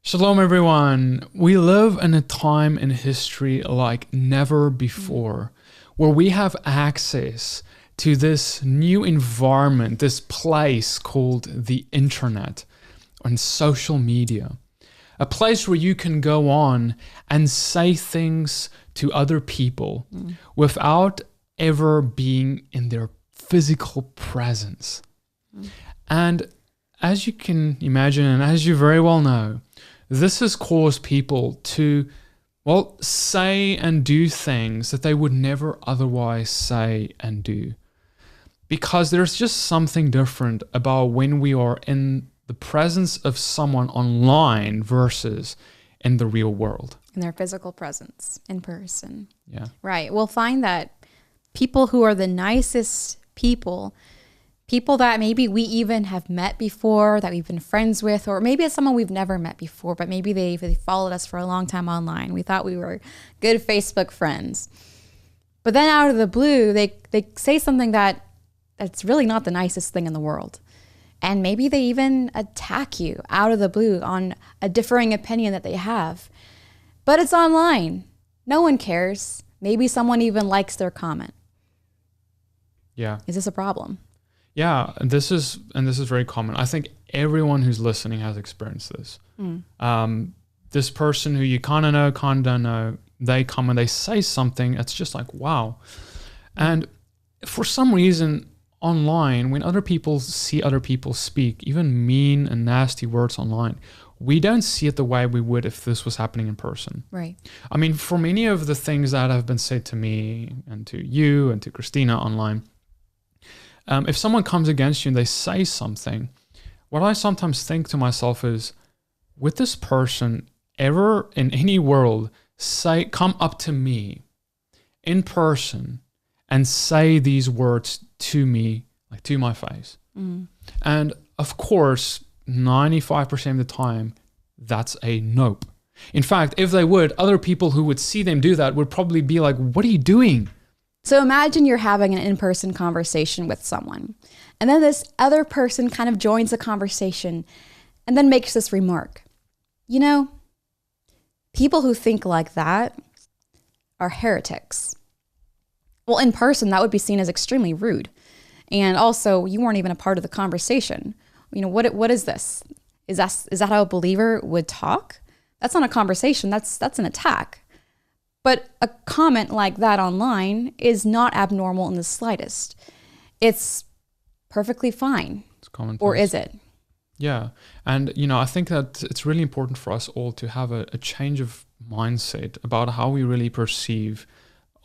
Shalom, everyone. We live in a time in history like never before, where we have access to this new environment, this place called the internet and social media. A place where you can go on and say things to other people without ever being in their physical presence. And as you can imagine, and as you very well know, this has caused people to, well, say and do things that they would never otherwise say and do. Because there's just something different about when we are in the presence of someone online versus in the real world. In their physical presence, in person. Yeah. Right. We'll find that people who are the nicest people that maybe we even have met before, that we've been friends with, or maybe it's someone we've never met before, but maybe they followed us for a long time online. We thought we were good Facebook friends. But then out of the blue, they say something that's really not the nicest thing in the world. And maybe they even attack you out of the blue on a differing opinion that they have. But it's online. No one cares. Maybe someone even likes their comment. Yeah. Is this a problem? Yeah, and this is very common. I think everyone who's listening has experienced this. This person who you kind of know, kind of don't know, they come and they say something. It's just like, wow. And for some reason, online, when other people see other people speak, even mean and nasty words online, we don't see it the way we would if this was happening in person. Right. I mean, for many of the things that have been said to me and to you and to Christina online, if someone comes against you and they say something, what I sometimes think to myself is, would this person ever in any world come up to me in person and say these words to me, like to my face? And of course, 95% of the time, that's a nope. In fact, if they would, other people who would see them do that would probably be like, what are you doing? So imagine you're having an in-person conversation with someone, and then this other person kind of joins the conversation and then makes this remark. You know, people who think like that are heretics. Well, in person, that would be seen as extremely rude. And also, you weren't even a part of the conversation. You know, what is this? Is that how a believer would talk? That's not a conversation. That's an attack. But a comment like that online is not abnormal in the slightest. It's perfectly fine. It's commonplace. Or is it? Yeah. And, I think that it's really important for us all to have a change of mindset about how we really perceive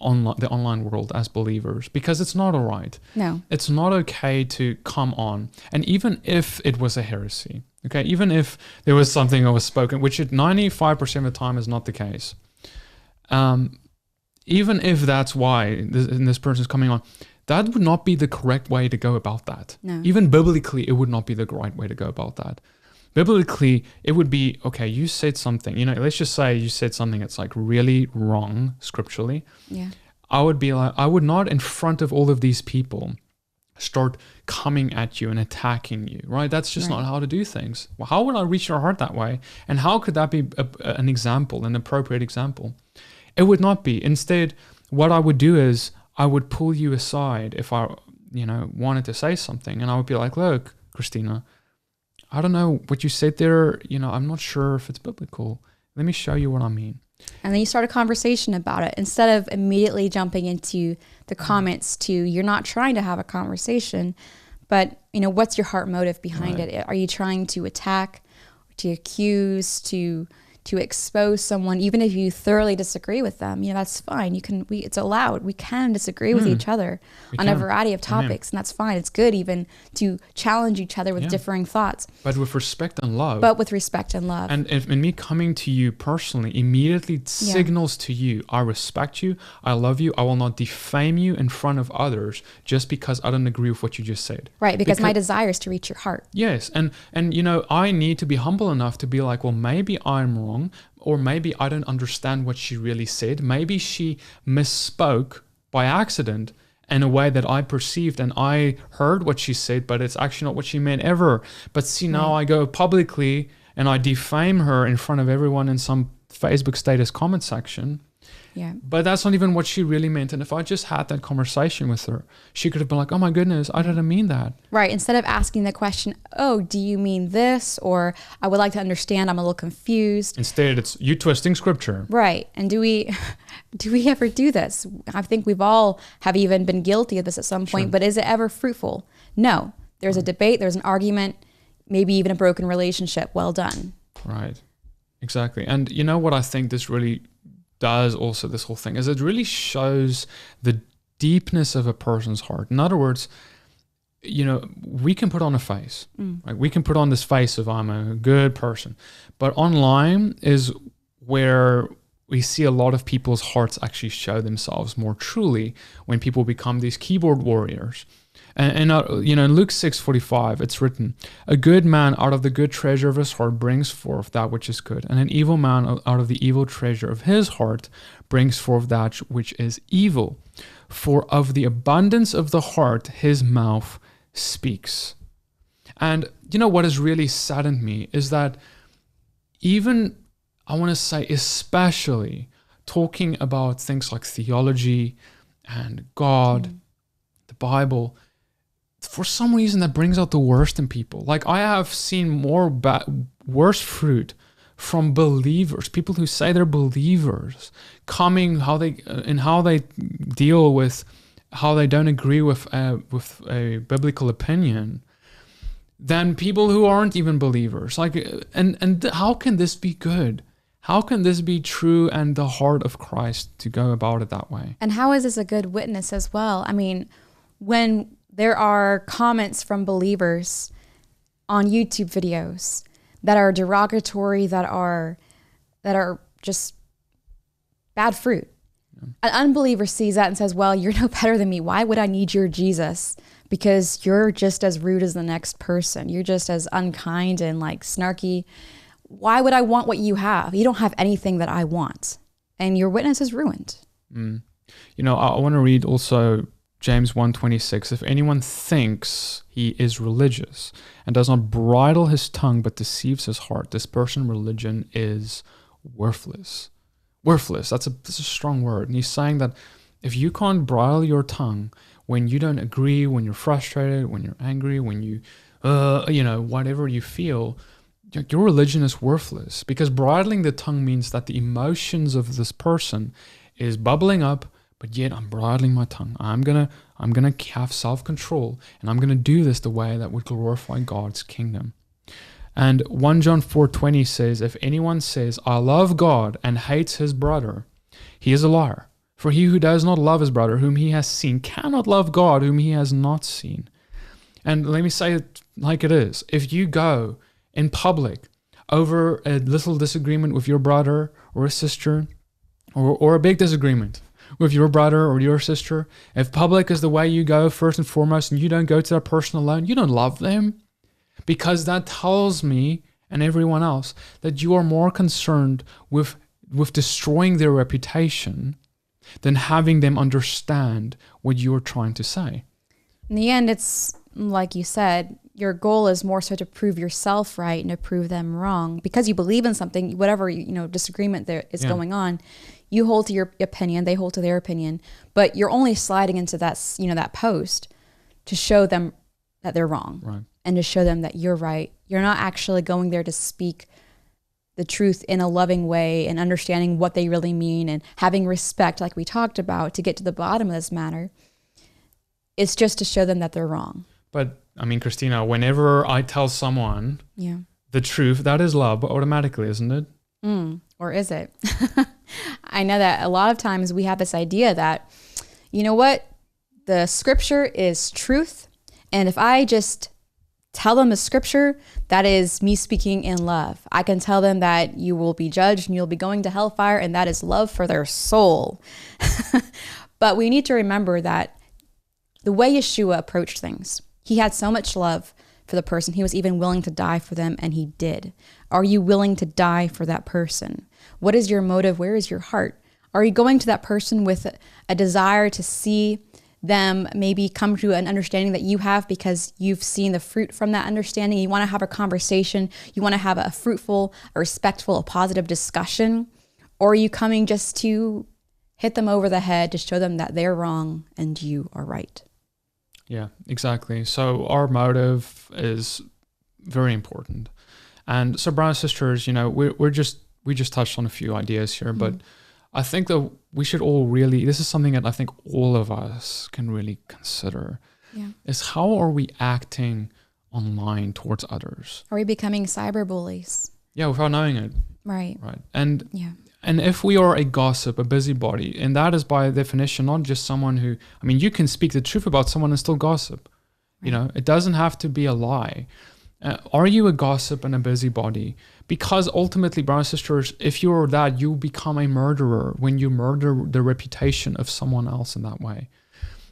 the online world as believers, because it's not all right. No. It's not okay to come on. And even if it was a heresy, okay, even if there was something that was spoken, which 95% of the time is not the case, even if that's why this person is coming on, that would not be the correct way to go about that. No. Even biblically, it would not be the right way to go about that. Biblically, it would be, okay, you said something, let's just say you said something that's like really wrong scripturally. Yeah. I would be like, I would not in front of all of these people start coming at you and attacking you, right? That's just not how to do things. Well, how would I reach your heart that way? And how could that be an example, an appropriate example? It would not be. Instead, what I would do is I would pull you aside if I, wanted to say something, and I would be like, look, Christina, I don't know what you said there. I'm not sure if it's biblical. Let me show you what I mean. And then you start a conversation about it instead of immediately jumping into the comments to, you're not trying to have a conversation, but what's your heart motive behind it? Are you trying to attack, to accuse, to expose someone, even if you thoroughly disagree with them? That's fine. It's allowed. We can disagree with each other on a variety of topics, and that's fine. It's good even to challenge each other with differing thoughts. But with respect and love. And if me coming to you personally immediately signals to you, I respect you, I love you, I will not defame you in front of others just because I don't agree with what you just said. Right, because my desire is to reach your heart. Yes, and I need to be humble enough to be like, well, maybe I'm wrong, or maybe I don't understand what she really said. Maybe she misspoke by accident in a way that I perceived, and I heard what she said, but it's actually not what she meant ever. But see, now I go publicly and I defame her in front of everyone in some Facebook status comment section. Yeah. But that's not even what she really meant. And if I just had that conversation with her, she could have been like, oh my goodness, I didn't mean that. Right. Instead of asking the question, oh, do you mean this? Or I would like to understand, I'm a little confused. Instead, it's you twisting scripture. Right. And do we ever do this? I think we've all have even been guilty of this at some point, but is it ever fruitful? No. There's a debate, there's an argument, maybe even a broken relationship. Well done. Right. Exactly. And you know what I think this really does also, this whole thing, is it really shows the deepness of a person's heart. In other words, you know, we can put on a face. Like we can put on this face of I'm a good person. But online is where we see a lot of people's hearts actually show themselves more truly when people become these keyboard warriors. And you know, in Luke 6:45, it's written, a good man out of the good treasure of his heart brings forth that which is good, and an evil man out of the evil treasure of his heart brings forth that which is evil. For of the abundance of the heart, his mouth speaks. And you know what has really saddened me is that even, I want to say, especially talking about things like theology and God, the Bible, for some reason that brings out the worst in people. Like I have seen worse fruit from believers, people who say they're believers, coming how they deal with how they don't agree with a biblical opinion, than people who aren't even believers. Like, and how can this be good? How can this be true and the heart of Christ to go about it that way? And how is this a good witness as well? I mean, when there are comments from believers on YouTube videos that are derogatory, that are just bad fruit. Yeah. An unbeliever sees that and says, well, you're no better than me. Why would I need your Jesus? Because you're just as rude as the next person. You're just as unkind and like snarky. Why would I want what you have? You don't have anything that I want. And your witness is ruined. You know, I want to read also James 1:26, if anyone thinks he is religious and does not bridle his tongue but deceives his heart, this person's religion is worthless. Worthless, that's a strong word. And he's saying that if you can't bridle your tongue when you don't agree, when you're frustrated, when you're angry, when you, you know, whatever you feel, your religion is worthless. Because bridling the tongue means that the emotions of this person is bubbling up, but yet I'm bridling my tongue. I'm gonna have self-control, and I'm gonna do this the way that would glorify God's kingdom. And 1 John 4:20 says, if anyone says, I love God and hates his brother, he is a liar. For he who does not love his brother whom he has seen cannot love God whom he has not seen. And let me say it like it is. If you go in public over a little disagreement with your brother or a sister, or a big disagreement with your brother or your sister, if public is the way you go first and foremost, and you don't go to that person alone, you don't love them. Because that tells me and everyone else that you are more concerned with destroying their reputation than having them understand what you're trying to say. In the end, it's like you said, your goal is more so to prove yourself right and to prove them wrong. Because you believe in something, whatever disagreement there is going on, you hold to your opinion, they hold to their opinion, but you're only sliding into that that post to show them that they're wrong, right, and to show them that you're right. You're not actually going there to speak the truth in a loving way and understanding what they really mean and having respect, like we talked about, to get to the bottom of this matter. It's just to show them that they're wrong. But I mean, Christina, whenever I tell someone the truth, that is love automatically, isn't it? Or is it? I know that a lot of times we have this idea that, you know what, the scripture is truth. And if I just tell them the scripture, that is me speaking in love. I can tell them that you will be judged and you'll be going to hellfire, and that is love for their soul. But we need to remember that the way Yeshua approached things, he had so much love for the person. He was even willing to die for them, and he did. Are you willing to die for that person? What is your motive? Where is your heart? Are you going to that person with a desire to see them maybe come to an understanding that you have because you've seen the fruit from that understanding. You want to have a conversation. You want to have a fruitful, a respectful, a positive discussion. Or are you coming just to hit them over the head to show them that they're wrong and you are right? Yeah, exactly. So our motive is very important. And so, brothers and sisters, we just touched on a few ideas here, but I think that we should all really, this is something that I think all of us can really consider, is how are we acting online towards others? Are we becoming cyber bullies? Yeah, without knowing it. Right. And if we are a gossip, a busybody, and that is by definition not just someone who, you can speak the truth about someone and still gossip. Right. It doesn't have to be a lie. Are you a gossip and a busybody? Because ultimately, brothers and sisters, if you're that, you become a murderer when you murder the reputation of someone else in that way.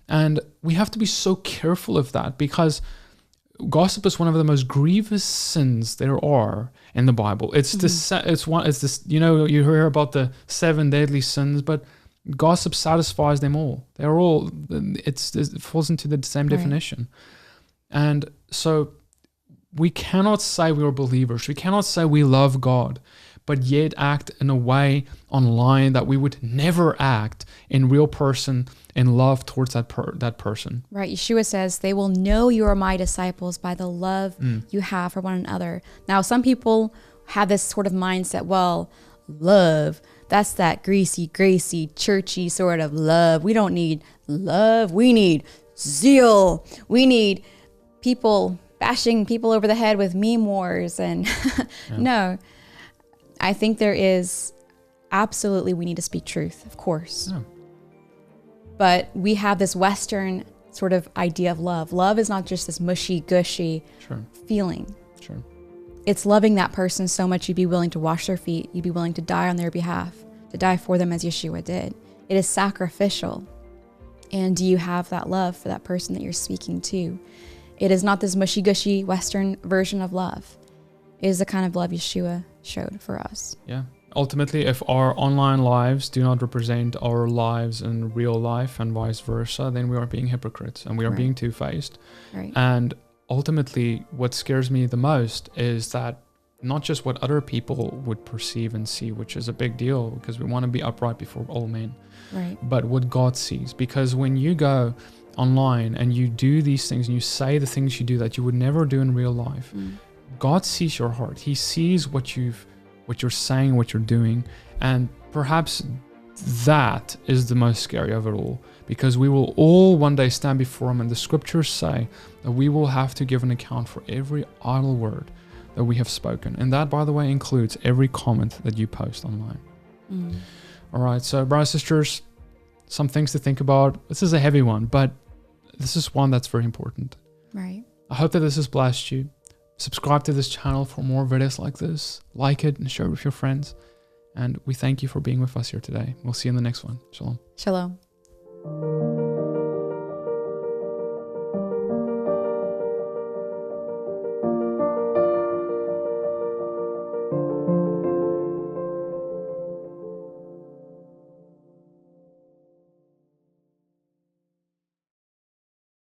And we have to be so careful of that, because gossip is one of the most grievous sins there are in the Bible. It's you hear about the 7 deadly sins, but gossip satisfies them all. They're all, it falls into the same definition. And so we cannot say we are believers. We cannot say we love God, but yet act in a way online that we would never act in real person in love towards that person. Right. Yeshua says, they will know you are my disciples by the love you have for one another. Now, some people have this sort of mindset, well, love, that's that greasy, gracy, churchy sort of love. We don't need love. We need zeal. We need people bashing people over the head with meme wars. And no, I think there is absolutely, we need to speak truth, of course. Yeah. But we have this Western sort of idea of love. Love is not just this mushy, gushy feeling. Sure. It's loving that person so much you'd be willing to wash their feet. You'd be willing to die on their behalf, to die for them as Yeshua did. It is sacrificial. And do you have that love for that person that you're speaking to? It is not this mushy, gushy Western version of love. It is the kind of love Yeshua showed for us. Yeah. Ultimately, if our online lives do not represent our lives in real life and vice versa, then we are being hypocrites and we are being two-faced. Right. And ultimately, what scares me the most is that not just what other people would perceive and see, which is a big deal because we want to be upright before all men, but what God sees. Because when you go online and you do these things and you say the things you do that you would never do in real life, God sees your heart. He sees what you're saying, what you're doing. And perhaps that is the most scary of it all, because we will all one day stand before him, and the scriptures say that we will have to give an account for every idle word that we have spoken. And that, by the way, includes every comment that you post online. All right, so brothers and sisters, some things to think about. This is a heavy one, but this is one that's very important. Right. I hope that this has blessed you. Subscribe to this channel for more videos like this. Like it and share it with your friends. And we thank you for being with us here today. We'll see you in the next one. Shalom. Shalom.